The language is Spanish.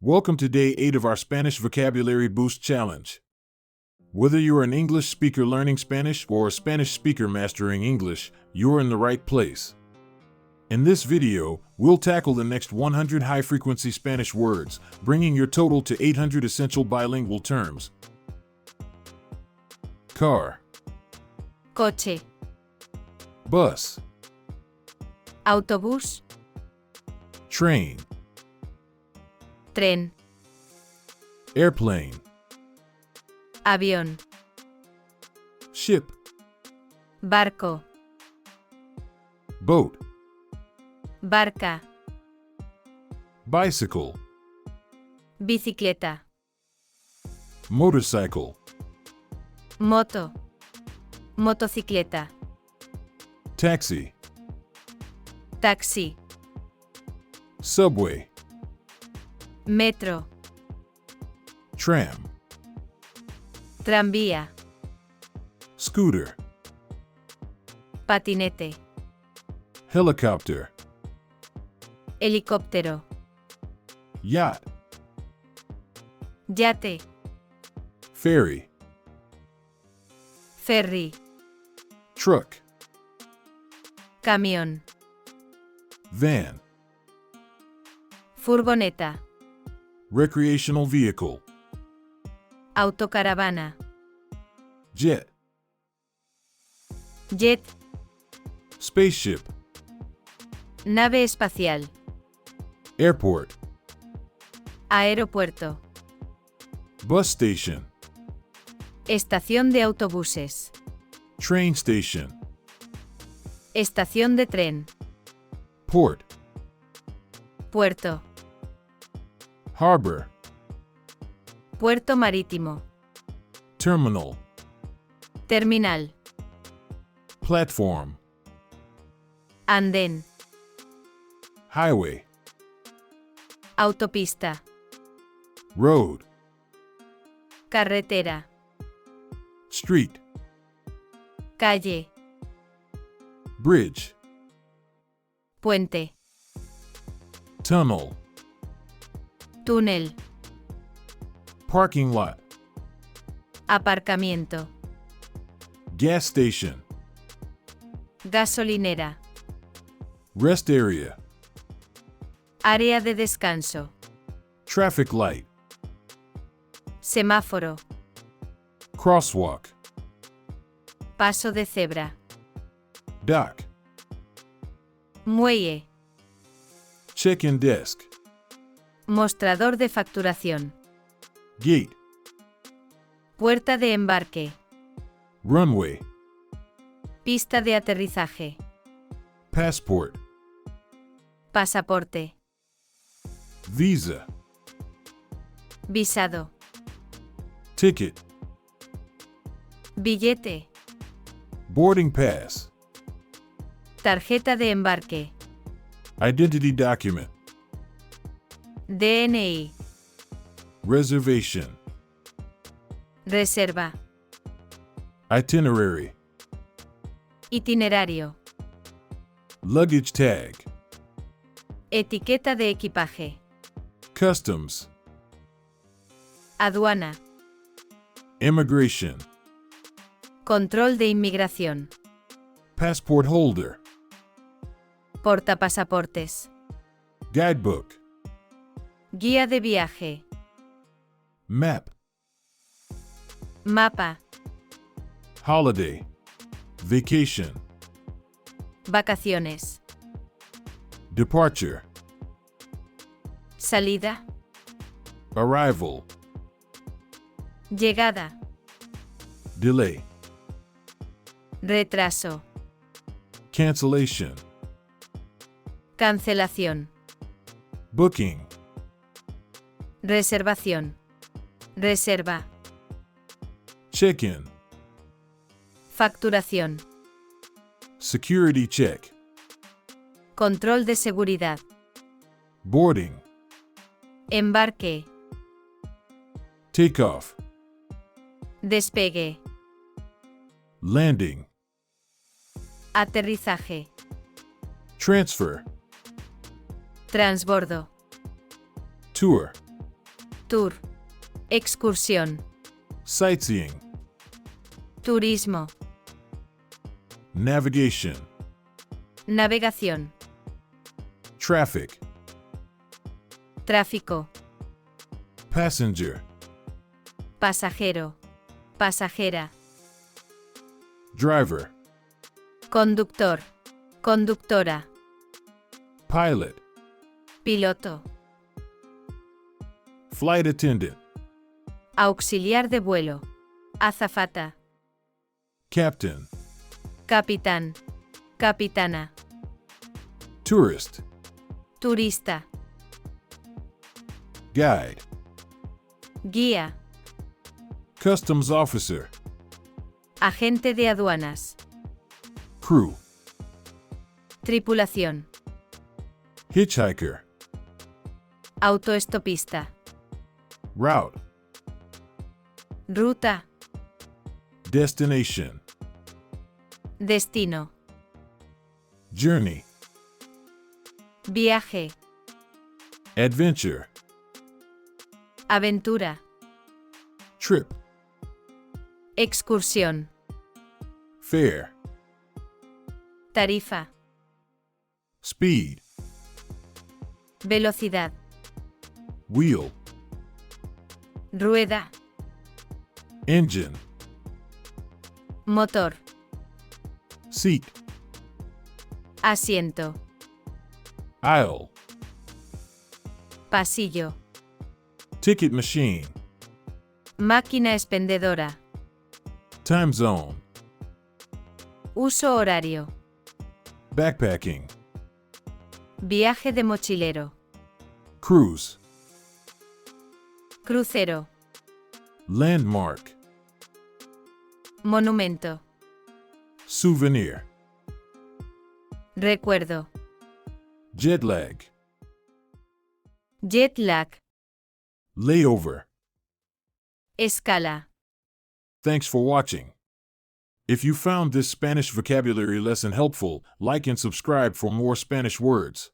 Welcome to day 8 of our Spanish Vocabulary Boost Challenge. Whether you're an English speaker learning Spanish or a Spanish speaker mastering English, you're in the right place. In this video, we'll tackle the next 100 high-frequency Spanish words, bringing your total to 800 essential bilingual terms. Car, Coche, bus, autobús, train, tren, airplane, avión, ship, barco, boat, barca, bicycle, bicicleta, motorcycle, moto, motocicleta, taxi, taxi, subway, metro, tram, tranvía, scooter, patinete, helicopter, helicóptero, yacht, yate, ferry, ferry, truck, camión, van, furgoneta, recreational vehicle, autocaravana, jet, jet, spaceship, nave espacial, airport, aeropuerto, bus station, estación de autobuses, train station, estación de tren, port, puerto, harbor, puerto marítimo, terminal, terminal, platform, andén, highway, autopista, road, carretera, street, calle, bridge, puente, tunnel, túnel, parking lot, aparcamiento, gas station, gasolinera, rest area, área de descanso, traffic light, semáforo, crosswalk, paso de cebra, dock, muelle, check-in desk, mostrador de facturación, gate, puerta de embarque, runway, pista de aterrizaje, passport, pasaporte, visa, visado, ticket, billete, boarding pass, tarjeta de embarque, identity document, DNI, reservation, reserva, itinerary, itinerario, luggage tag, etiqueta de equipaje, customs, aduana, immigration, control de inmigración, passport holder, portapasaportes, guidebook, guía de viaje, map, mapa, holiday, vacation, vacaciones, departure, salida, arrival, llegada, delay, retraso, cancellation, cancelación, booking, reservación, reserva, check-in, facturación, security check, control de seguridad, boarding, embarque, takeoff, despegue, landing, aterrizaje, transfer, transbordo, tour, Tour. Excursión. Sightseeing. Turismo. Navigation. Navegación. Traffic. Tráfico. Passenger. Pasajero. Pasajera. Driver. Conductor. Conductora. Pilot. Piloto. Flight attendant. Auxiliar de vuelo. Azafata. Captain. Capitán. Capitana. Tourist. Turista. Guide. Guía. Customs officer. Agente de aduanas. Crew. Tripulación. Hitchhiker. Autoestopista. Route. Ruta. Destination. Destino. Journey. Viaje. Adventure. Aventura. Trip. Excursión. Fare. Tarifa. Speed. Velocidad. Wheel. Rueda. Engine. Motor. Seat. Asiento. Aisle. Pasillo. Ticket machine. Máquina expendedora. Time zone. Uso horario. Backpacking. Viaje de mochilero. Cruise. Crucero. Landmark. Monumento. Souvenir. Recuerdo. Jet lag. Jet lag. Layover. Escala. Thanks for watching. If you found this Spanish vocabulary lesson helpful, like and subscribe for more Spanish words.